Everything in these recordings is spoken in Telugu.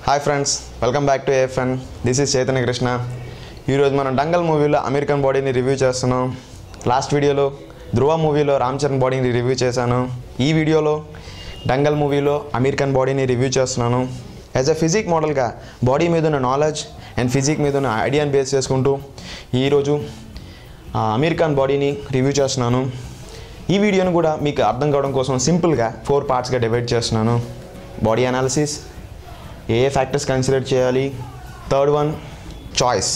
Hi friends, welcome back to AFN. This is Chaitanya Krishna. ఈరోజు మనం డంగల్ మూవీలో అమెరికన్ బాడీని రివ్యూ చేస్తున్నాం. లాస్ట్ వీడియోలో ధృవ మూవీలో రామ్ చరణ్ బాడీని రివ్యూ చేశాను. ఈ వీడియోలో డంగల్ మూవీలో అమెరికన్ బాడీని రివ్యూ చేస్తున్నాను. యాజ్ ఎ ఫిజిక్ మోడల్గా బాడీ మీద ఉన్న నాలెడ్జ్ అండ్ ఫిజిక్ మీద ఉన్న ఐడియాని బేస్ చేసుకుంటూ ఈరోజు అమెరికన్ బాడీని రివ్యూ చేస్తున్నాను. ఈ వీడియోను కూడా మీకు అర్థం కావడం కోసం సింపుల్గా 4 పార్ట్స్గా డివైడ్ చేస్తున్నాను. బాడీ అనాలిసిస్, ఏ ఫ్యాక్టర్స్ కన్సిడర్ చేయాలి, థర్డ్ వన్ చాయిస్,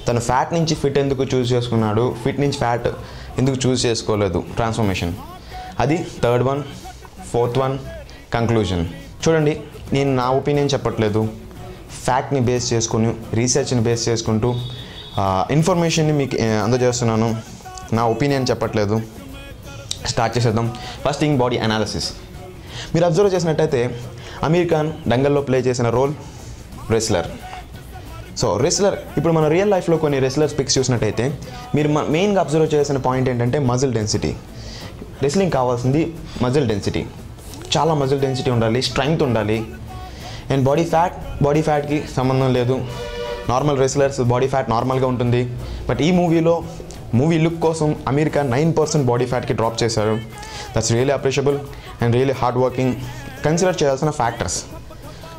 తను ఫ్యాట్ నుంచి ఫిట్ ఎందుకు చూస్ చేసుకున్నాడు, ఫిట్ నుంచి ఫ్యాట్ ఎందుకు చూస్ చేసుకోలేదు, ట్రాన్స్ఫర్మేషన్, అది third one. Fourth one conclusion. చూడండి, నేను నా ఒపీనియన్ చెప్పట్లేదు, ఫ్యాక్ట్ని బేస్ చేసుకుని రీసెర్చ్ని బేస్ చేసుకుంటూ ఇన్ఫర్మేషన్ని మీకు అందజేస్తున్నాను. నా ఒపీనియన్ చెప్పట్లేదు. స్టార్ట్ చేసేద్దాం. First thing body analysis. మీరు అబ్జర్వ్ చేసినట్టయితే అమీర్ ఖాన్ డంగల్లో ప్లే చేసిన రోల్ రెస్లర్. సో రెస్లర్, ఇప్పుడు మన రియల్ లైఫ్లో కొన్ని రెస్లర్స్ పిక్స్ చూసినట్టయితే మీరు మెయిన్గా అబ్జర్వ్ చేసిన పాయింట్ ఏంటంటే మజిల్ డెన్సిటీ. రెస్లింగ్ కావాల్సింది మజిల్ డెన్సిటీ, చాలా మజిల్ డెన్సిటీ ఉండాలి, స్ట్రెంగ్త్ ఉండాలి. అండ్ బాడీ ఫ్యాట్కి సంబంధం లేదు. నార్మల్ రెస్లర్స్ బాడీ ఫ్యాట్ నార్మల్గా ఉంటుంది. బట్ ఈ మూవీ లుక్ కోసం అమీర్ ఖాన్ 9% బాడీ ఫ్యాట్కి డ్రాప్ చేశారు. That's really appreciable and really hard working. Consider చేయాల్సిన ఫ్యాక్టర్స్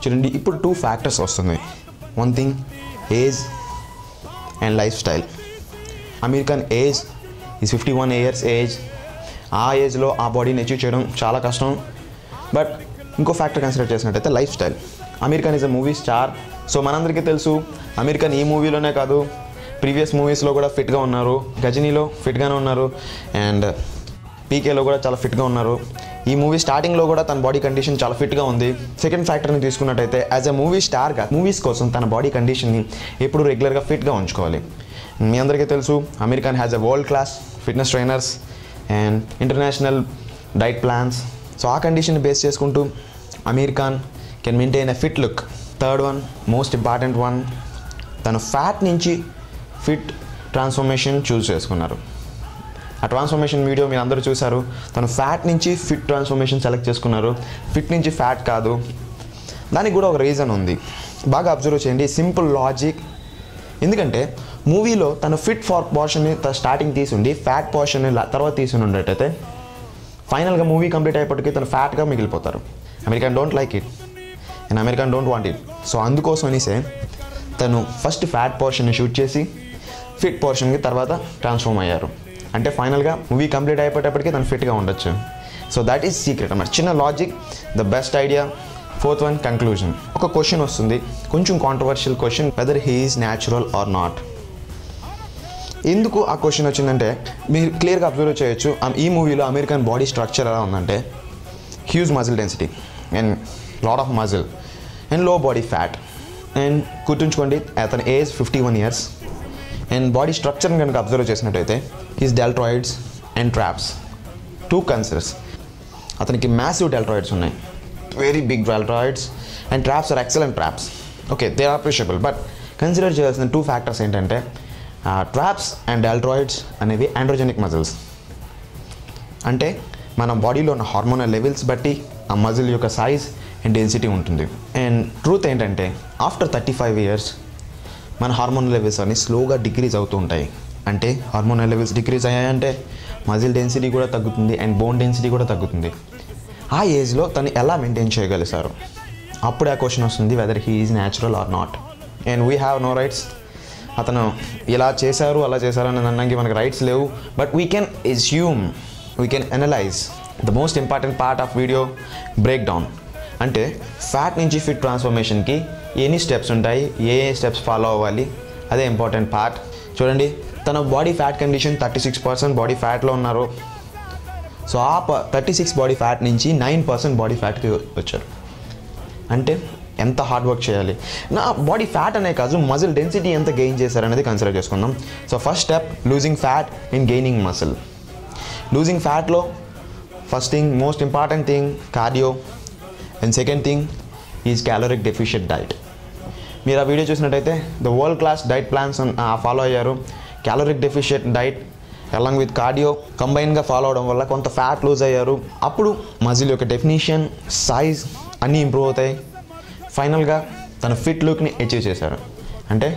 చూడండి, ఇప్పుడు 2 ఫ్యాక్టర్స్ వస్తుంది. One thing age and lifestyle. Aamir Khan age is 51 years age. ఆ ఏజ్లో ఆ బాడీని అచీవ్ చేయడం చాలా కష్టం. బట్ ఇంకో ఫ్యాక్టర్ కన్సిడర్ చేసినట్టయితే lifestyle. Aamir Khan is a movie star. So మనందరికీ తెలుసు అమీర్ ఖాన్ ఈ మూవీలోనే కాదు, ప్రీవియస్ మూవీస్లో కూడా ఫిట్గా ఉన్నారు. గజనీలో ఫిట్గానే ఉన్నారు అండ్ పీకేలో కూడా చాలా ఫిట్గా ఉన్నారు. ఈ మూవీ స్టార్టింగ్లో కూడా తన బాడీ కండిషన్ చాలా ఫిట్గా ఉంది. సెకండ్ ఫ్యాక్టర్ని తీసుకున్నట్టయితే యాజ్ ఎ మూవీ స్టార్గా మూవీస్ కోసం తన బాడీ కండిషన్ని ఎప్పుడు రెగ్యులర్గా ఫిట్గా ఉంచుకోవాలి. మీ అందరికీ తెలుసు Aamir Khan has a world class fitness trainers and international diet plans. So ఆ కండిషన్ని బేస్ చేసుకుంటూ Aamir Khan can maintain a fit look. Third one, most important one, తను ఫ్యాట్ నుంచి ఫిట్ ట్రాన్స్ఫర్మేషన్ చూస్ చేసుకున్నారు. ఆ ట్రాన్స్ఫర్మేషన్ వీడియో మీరు అందరూ చూశారు. తను ఫ్యాట్ నుంచి ఫిట్ ట్రాన్స్ఫర్మేషన్ సెలెక్ట్ చేసుకున్నారు, ఫిట్ నుంచి ఫ్యాట్ కాదు. దానికి కూడా ఒక రీజన్ ఉంది, బాగా అబ్జర్వ్ చేయండి. Simple logic. ఎందుకంటే మూవీలో తను ఫిట్ పోర్షన్ని స్టార్టింగ్ తీసుండి ఫ్యాట్ పోర్షన్ని తర్వాత తీసుకుని ఉండేటైతే ఫైనల్గా మూవీ కంప్లీట్ అయ్యేప్పటికీ తను ఫ్యాట్గా మిగిలిపోతారు. American don't like it and American don't want it. So అందుకోసం అనేసే తను ఫస్ట్ ఫ్యాట్ పోర్షన్ని షూట్ చేసి ఫిట్ పోర్షన్కి తర్వాత ట్రాన్స్ఫార్మ్ అయ్యారు. అంటే ఫైనల్గా మూవీ కంప్లీట్ అయిపోయేటప్పటికీ తను ఫిట్గా ఉండొచ్చు. సో దట్ ఈస్ సీక్రెట్ అన్నమాట. చిన్న logic, the best idea. Fourth one conclusion. ఒక క్వశ్చన్ వస్తుంది, కొంచెం controversial question, weather he is natural or not. ఎందుకు ఆ క్వశ్చన్ వచ్చిందంటే మీరు క్లియర్గా అబ్జర్వ్ చేయొచ్చు ఈ మూవీలో అమీర్ ఖాన్ బాడీ స్ట్రక్చర్ ఎలా ఉందంటే huge muscle density and lot of muscle and low body fat. And గుర్తుంచుకోండి అతని ఏజ్ 51 ఇయర్స్. అండ్ బాడీ స్ట్రక్చర్ని కనుక అబ్జర్వ్ చేసినట్టయితే he's deltoids and traps 2 considers. అతనికి మ్యాసివ్ డెల్టాయిడ్స్ ఉన్నాయి, very big deltoids, and traps are excellent traps. Okay, they are appreciable. But consider చేయాల్సిన 2 ఫ్యాక్టర్స్ ఏంటంటే ట్రాప్స్ అండ్ డెల్టాయిడ్స్ అనేవి ఆండ్రోజెనిక్ మజిల్స్. అంటే మన బాడీలో ఉన్న హార్మోనల్ లెవెల్స్ బట్టి ఆ మజిల్ యొక్క సైజ్ అండ్ డెన్సిటీ ఉంటుంది. అండ్ ట్రూత్ ఏంటంటే ఆఫ్టర్ 35 ఇయర్స్ మన హార్మోనల్ లెవెల్స్ అన్నీ స్లోగా డిక్రీజ్ అవుతూ ఉంటాయి. అంటే హార్మోనల్ లెవెల్స్ డిక్రీజ్ అయ్యాయంటే మజిల్ డెన్సిటీ కూడా తగ్గుతుంది అండ్ బోన్ డెన్సిటీ కూడా తగ్గుతుంది. ఆ ఏజ్లో తను ఎలా మెయింటైన్ చేయగలిగారు? అప్పుడు ఆ క్వశ్చన్ వస్తుంది, whether he is natural or not. And we have no rights. అతను ఇలా చేశారు అలా చేశారు అని అనడానికి మనకు రైట్స్ లేవు. But we can assume, we can analyse. The most important part of video break down. అంటే ఫ్యాట్ నుంచి ఫిట్ ట్రాన్స్ఫర్మేషన్కి ఎన్ని స్టెప్స్ ఉంటాయి, ఏ స్టెప్స్ ఫాలో అవ్వాలి, అదే ఇంపార్టెంట్ పార్ట్. చూడండి, తన బాడీ ఫ్యాట్ కండిషన్ 36% బాడీ ఫ్యాట్లో ఉన్నారు. సో ఆ 36 బాడీ ఫ్యాట్ నుంచి 9% బాడీ ఫ్యాట్కి వచ్చారు. అంటే ఎంత హార్డ్ వర్క్ చేయాలి. నా బాడీ ఫ్యాట్ అనే కాదు, మజిల్ డెన్సిటీ ఎంత గెయిన్ చేశారనేది కన్సిడర్ చేసుకుందాం. So first step losing fat and gaining muscle. Losing ఫ్యాట్లో first thing, most important thing cardio. And second thing is caloric deficient diet. మీరు ఆ వీడియో చూసినట్టయితే the world class diet plans follow అయ్యారు. Caloric deficient diet along with cardio కంబైన్గా ఫాలో అవడం వల్ల కొంత ఫ్యాట్ లూజ్ అయ్యారు. అప్పుడు మజిల్ యొక్క డెఫినిషన్, సైజ్ అన్నీ ఇంప్రూవ్ అవుతాయి. ఫైనల్గా తన ఫిట్ లుక్ని అచీవ్ చేశారు. అంటే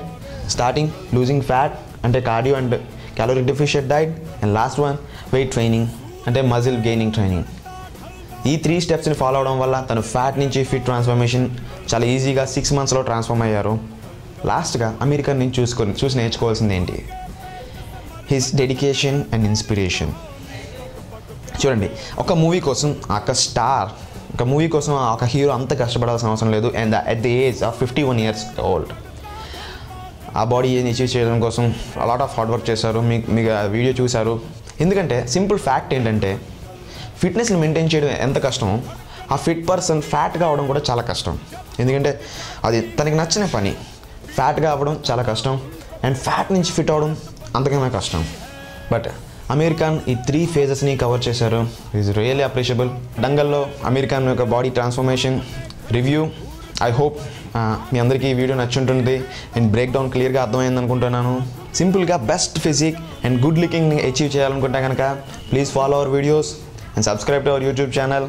స్టార్టింగ్ లూజింగ్ ఫ్యాట్ అంటే cardio and calorie deficient diet, and last one weight training అంటే మజిల్ గెయినింగ్ ట్రైనింగ్. ఈ 3 స్టెప్స్ని ఫాలో అవడం వల్ల తను ఫ్యాట్ నుంచి ఫిట్ ట్రాన్స్ఫర్మేషన్ చాలా ఈజీగా 6 monthsలో ట్రాన్స్ఫార్మ్ అయ్యారు. లాస్ట్గా అమెరికన్ నుంచి చూసి నేర్చుకోవాల్సింది ఏంటి? His dedication and inspiration. చూడండి, ఒక మూవీ కోసం ఒక హీరో అంత కష్టపడాల్సిన అవసరం లేదు. And at the age of 51 years old ఆ బాడీని అచీవ్ చేయడం కోసం లాట్ ఆఫ్ హార్డ్ వర్క్ చేశారు. మీకు ఆ వీడియో చూశారు. ఎందుకంటే సింపుల్ ఫ్యాక్ట్ ఏంటంటే ఫిట్నెస్ని మెయింటైన్ చేయడం ఎంత కష్టమో ఆ ఫిట్ పర్సన్ ఫ్యాట్గా అవ్వడం కూడా చాలా కష్టం. ఎందుకంటే అది తనకి నచ్చిన పని. ఫ్యాట్గా అవ్వడం చాలా కష్టం, అండ్ ఫ్యాట్ నుంచి ఫిట్ అవ్వడం అంతకన్నా కష్టం. బట్ అమీర్ ఖాన్ ఈ 3 phases కవర్ చేశారు. Is really appreciable. డంగల్లో అమీర్ ఖాన్ యొక్క body transformation review. I hope మీ అందరికీ ఈ వీడియో నచ్చుంటుంది అండ్ బ్రేక్ డౌన్ క్లియర్గా అర్థమైంది అనుకుంటున్నాను. సింపుల్గా బెస్ట్ ఫిజిక్ అండ్ గుడ్ లుకింగ్ని అచీవ్ చేయాలనుకుంటే కనుక please follow our videos and subscribe to our YouTube channel.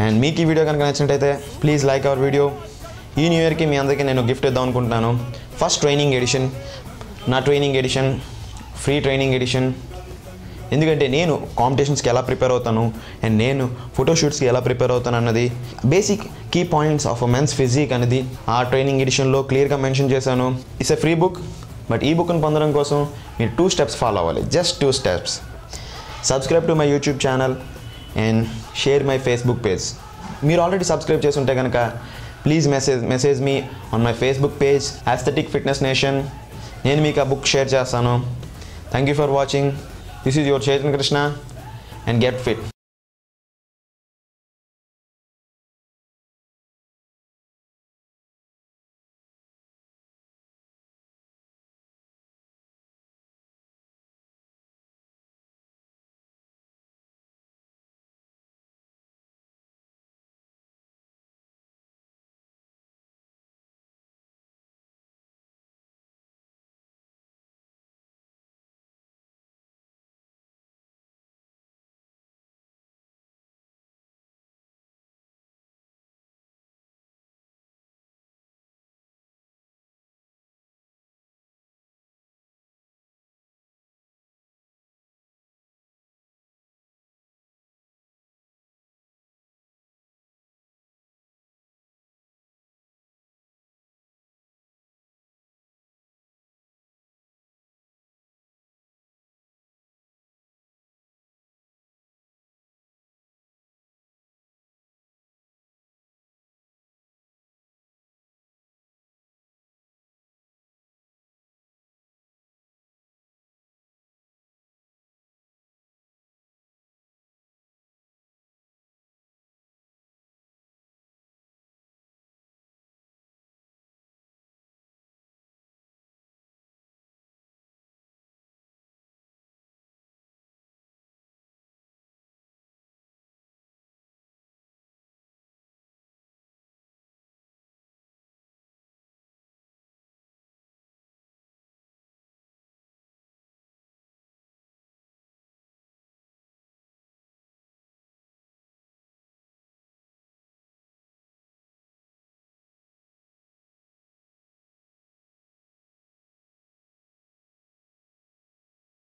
And మీకు ఈ వీడియో కనుక నచ్చినట్టయితే ప్లీజ్ లైక్ అవర్ వీడియో. ఈ న్యూ ఇయర్కి మీ అందరికీ నేను గిఫ్ట్ ఇద్దాం అనుకుంటున్నాను. ఫస్ట్ ట్రైనింగ్ ఎడిషన్, నా training edition, free training edition. ఎందుకంటే నేను కాంపిటీషన్స్కి ఎలా ప్రిపేర్ అవుతాను అండ్ నేను ఫోటోషూట్స్కి ఎలా ప్రిపేర్ అవుతాను అన్నది basic key points of men's physique అనేది ఆ ట్రైనింగ్ ఎడిషన్లో క్లియర్గా మెన్షన్ చేశాను. It's a free book. But ఈ బుక్ని పొందడం కోసం మీరు 2 steps ఫాలో అవ్వాలి. Just 2 steps. Subscribe to my YouTube channel and share my Facebook page. మీరు ఆల్రెడీ సబ్స్క్రైబ్ చేసి ఉంటే కనుక please message me on my Facebook page Aesthetic Fitness Nation. నేను మీకు ఆ బుక్ షేర్ చేస్తాను. Thank you for watching. This is your Chaitanya Krishna, and get fit.